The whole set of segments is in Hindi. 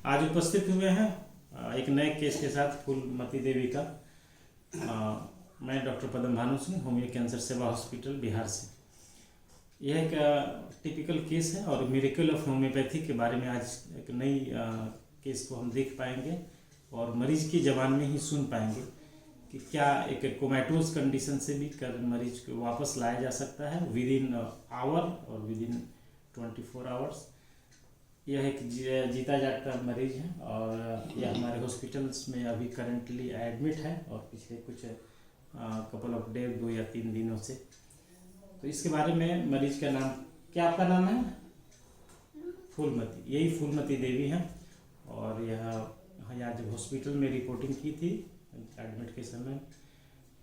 आज उपस्थित हुए हैं एक नए केस के साथ फूलमती देवी का। मैं डॉक्टर पदम भानु सिंह, होमियो कैंसर सेवा हॉस्पिटल बिहार से। यह एक टिपिकल केस है और मिरेकल ऑफ होम्योपैथी के बारे में आज एक नई केस को हम देख पाएंगे और मरीज की ज़बान में ही सुन पाएंगे कि क्या एक कोमेटोज कंडीशन से भी कर मरीज को वापस लाया जा सकता है विद इन आवर और विद इन 24 आवर्स। यह एक जीता जागता मरीज है और यह हमारे हॉस्पिटल्स में अभी करंटली एडमिट है और पिछले कुछ कपल ऑफ डे 2 या 3 दिनों से। तो इसके बारे में मरीज का नाम क्या, आपका नाम है? फूलमती, यही फूलमती देवी हैं और यह यहाँ जब हॉस्पिटल में रिपोर्टिंग की थी एडमिट के समय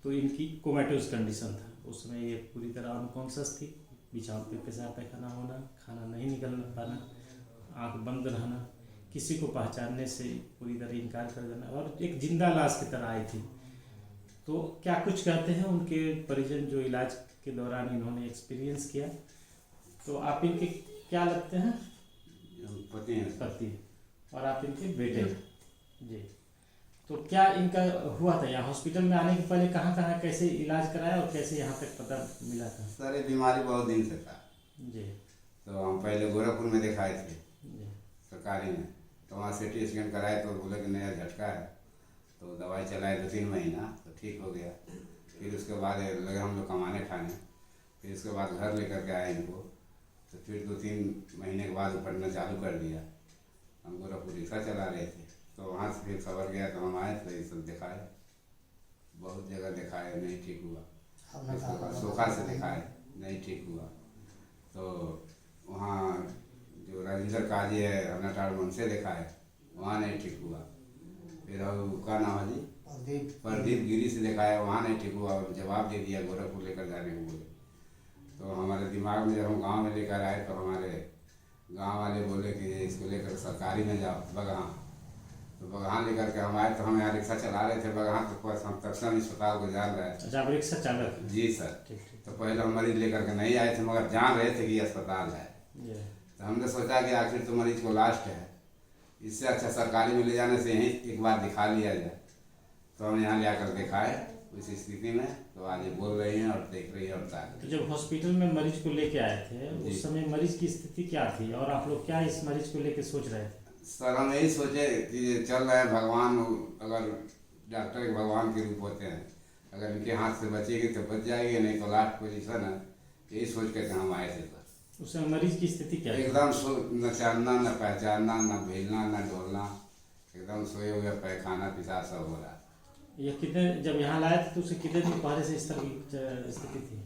तो इनकी कोमेटोज कंडीशन था। उस समय ये पूरी तरह अनकॉन्शियस थी, बिछावन पे पेशाब पैखाना होना, खाना नहीं निकल पाना, आंख बंद रहना, किसी को पहचानने से पूरी तरह इनकार कर देना और एक जिंदा लाश की तरह आई थी। तो क्या कुछ कहते हैं उनके परिजन जो इलाज के दौरान इन्होंने एक्सपीरियंस किया। तो आप इनके क्या लगते हैं? पति और आप इनके बेटे जी। तो क्या इनका हुआ था यहाँ हॉस्पिटल में आने के पहले कहाँ कहाँ कैसे इलाज कराया और कैसे यहाँ तक पता मिला था? सर ये बीमारी बहुत दिन से था जी। तो हम पहले गोरखपुर में दिखाए थे सरकारी में, तो वहाँ CT स्कैन कराए तो बोले कि नया झटका है, तो दवाई चलाए 2-3 महीना तो ठीक हो गया। फिर उसके बाद लगे हम लोग कमाने खाने, फिर उसके बाद घर लेकर के आए इनको, तो फिर 2-3 महीने के बाद पढ़ना चालू कर दिया। हम गोरखपुर रिक्शा चला रहे थे तो वहाँ से फिर खबर गया तो हम आए तो ये सब दिखाए, बहुत जगह दिखाए, नहीं ठीक हुआ। इसके बाद सोखा से दिखाए, नहीं ठीक हुआ। तो वहाँ जो राजेंद्र काजी है अनाटाड़ उनसे दिखाए, वहाँ नहीं ठीक हुआ। फिर अब का नाम है जी, प्रदीप गिरी से दिखाया, वहाँ नहीं ठीक हुआ और जवाब दे दिया गोरखपुर लेकर जाने को बोले। तो हमारे दिमाग में जब हम गाँव में लेकर आए तो हमारे गाँव वाले बोले कि इसको लेकर सरकारी में जाओ बगहा। तो बगहा लेकर के हम आए तो हम यहाँ रिक्शा चला रहे थे बगहा के पास, हम तक्षण अस्पताल को जा रहे थे। अच्छा, आप रिक्शा चालक? जी सर। तो पहले हम मरीज लेकर के नहीं आए थे मगर जान रहे थे कि अस्पताल है। तो हमने सोचा कि आखिर तो मरीज को लास्ट है, इससे अच्छा सरकारी में ले जाने से यहीं एक बार दिखा लिया जाए। तो हम यहाँ ले आकर दिखाए उस स्थिति में, तो आज ये बोल रही हैं और देख रही है और तो जब हॉस्पिटल में मरीज को लेके आए थे उस समय मरीज की स्थिति क्या थी और आप लोग क्या इस मरीज को लेके सोच रहे थे? सर हम यही सोचे कि चल रहे हैं भगवान, अगर डॉक्टर के भगवान के रूप होते हैं, अगर इनके हाथ से बचेगी तो बच जाएगी, नहीं तो लास्ट पोजीशन है, यही सोच कर हम आए थे। उस समय मरीज की स्थिति क्या थी? एकदम न चलना, न पहचानना, न भेलना, न डोलना, एकदम सोए हुए, पैखाना पेशाब सब हो रहा। ये कितने, जब यहाँ लाए थे तो उसे कितने दिन पहले से इस तरह की स्थिति थी?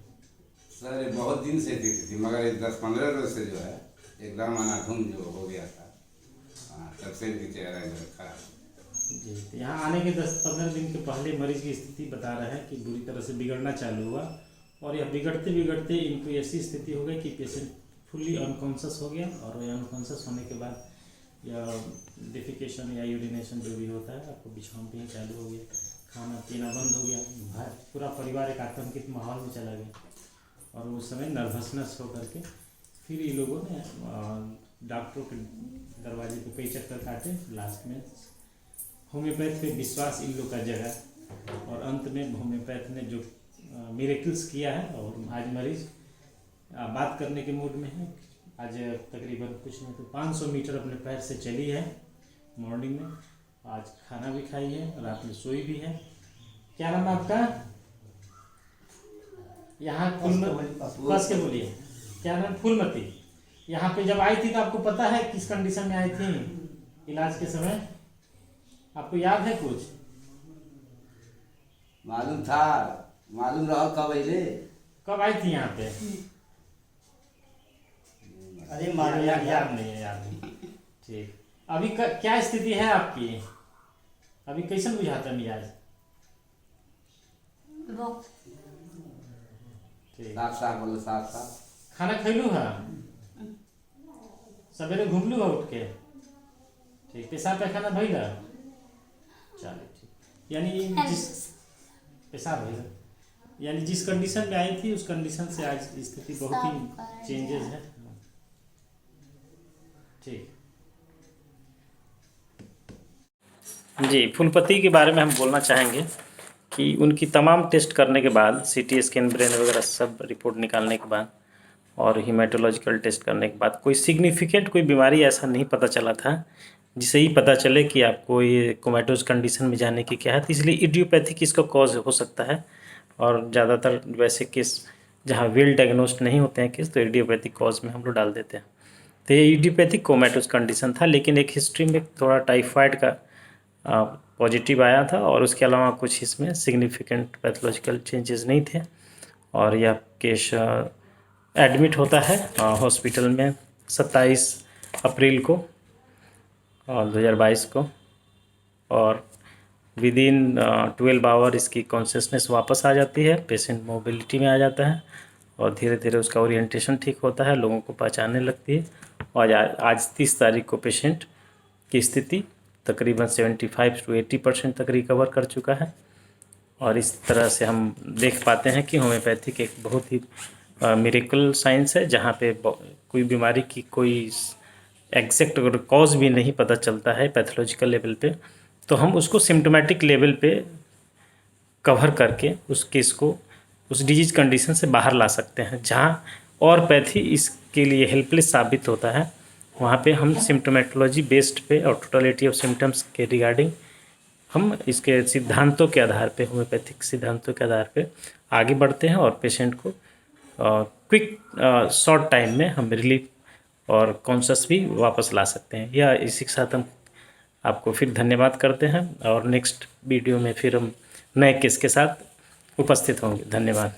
सर ये बहुत दिन से स्थिति थी मगर 10-15 रोज से जो है एकदम अनाधुम जो हो गया था। तब से इनकी चेहरा खराब जी। तो यहाँ आने के 10-15 दिन के पहले मरीज की स्थिति बता रहे हैं कि बुरी तरह से बिगड़ना चालू हुआ और यह बिगड़ते बिगड़ते इनको ऐसी स्थिति हो गई कि पेशेंट फुल्ली अनकॉन्शियस हो गया और वह अनकॉन्शियस होने के बाद या डिफिकेशन या यूरिनेशन जो भी होता है आपको बिछावन पे ही चालू हो गया, खाना पीना बंद हो गया, पूरा परिवार एक आतंकित माहौल में चला गया और उस समय नर्वसनेस होकर के फिर ये लोगों ने डॉक्टरों के दरवाजे पे कई चक्कर काटे। लास्ट में होम्योपैथ पे विश्वास इन लोग का जगह और अंत में होम्योपैथ ने जो मिरेकल्स किया है और आज मरीज बात करने के मूड में है। आज तकरीबन कुछ नहीं तो 500 मीटर अपने पैर से चली है मॉर्निंग में, आज खाना भी खाई है, रात में सोई भी है। क्या नाम है आपका? यहाँ कस के बोलिए, क्या नाम? फूलमती। यहाँ पे जब आई थी तो आपको पता है किस कंडीशन में आई थी इलाज के समय? आपको याद है कुछ? मालूम था, मालूम रहा कब अले, कब आई थी यहाँ पे? अरे मालूम याद नहीं है, याद नहीं। ठीक, अभी क्या स्थिति है आपकी? अभी कैसे बुझाता है मिजाज? साफ साफ बोलो, साफ साफ। खाना खैलू है? सवेरे घूमलू है उठ के? ठीक, पेशाब पैखाना भइल है? चलिए ठीक। यानी जिस पेशाब भइल, यानी जिस कंडीशन में आई थी उस कंडीशन से आज स्थिति बहुत ही चेंजेस है। ठीक। जी, फूलपति के बारे में हम बोलना चाहेंगे कि उनकी तमाम टेस्ट करने के बाद सीटी स्कैन, ब्रेन वगैरह सब रिपोर्ट निकालने के बाद और हीमेटोलॉजिकल टेस्ट करने के बाद कोई सिग्निफिकेंट कोई बीमारी ऐसा नहीं पता चला था जिसे ही पता चले कि आपको ये कोमेटोज कंडीशन में जाने की क्या है। तो इसलिए इडियोपैथिक इसका कॉज हो सकता है और ज़्यादातर वैसे केस जहाँ वेल डायग्नोस्ड नहीं होते हैं केस तो इडियोपैथिक कॉज में हम लोग डाल देते हैं। तो ये इडियोपैथिक कोमेटोज कंडीशन था, लेकिन एक हिस्ट्री में थोड़ा टाइफाइड का पॉजिटिव आया था और उसके अलावा कुछ इसमें सिग्निफिकेंट पैथोलॉजिकल चेंजेस नहीं थे। और यह केस एडमिट होता है हॉस्पिटल में 27 अप्रैल को और 2022 को, और विद इन 12 आवर इसकी कॉन्शियसनेस वापस आ जाती है, पेशेंट मोबिलिटी में आ जाता है और धीरे धीरे उसका ओरिएंटेशन ठीक होता है, लोगों को पहचानने लगती है। और आज 30 तारीख को पेशेंट की स्थिति तकरीबन 75 to 80% तक रिकवर कर चुका है। और इस तरह से हम देख पाते हैं कि होम्योपैथिक एक बहुत ही मिरेकल साइंस है, जहाँ पे कोई बीमारी की कोई एग्जैक्ट अगर कॉज भी नहीं पता चलता है पैथोलॉजिकल लेवल पे, तो हम उसको सिम्टोमेटिक लेवल पे कवर करके उस केस को उस डिजीज कंडीशन से बाहर ला सकते हैं। जहाँ और पैथी इसके लिए हेल्पलेस साबित होता है, वहाँ पे हम सिम्टोमेटोलॉजी बेस्ड पे और टोटलिटी ऑफ सिम्टम्स के रिगार्डिंग हम इसके सिद्धांतों के आधार पे, होम्योपैथिक सिद्धांतों के आधार पे आगे बढ़ते हैं और पेशेंट को क्विक शॉर्ट टाइम में हम रिलीफ और कॉन्शस भी वापस ला सकते हैं। या इसी के साथ हम आपको फिर धन्यवाद करते हैं और नेक्स्ट वीडियो में फिर हम नए केस के साथ उपस्थित होंगे। धन्यवाद।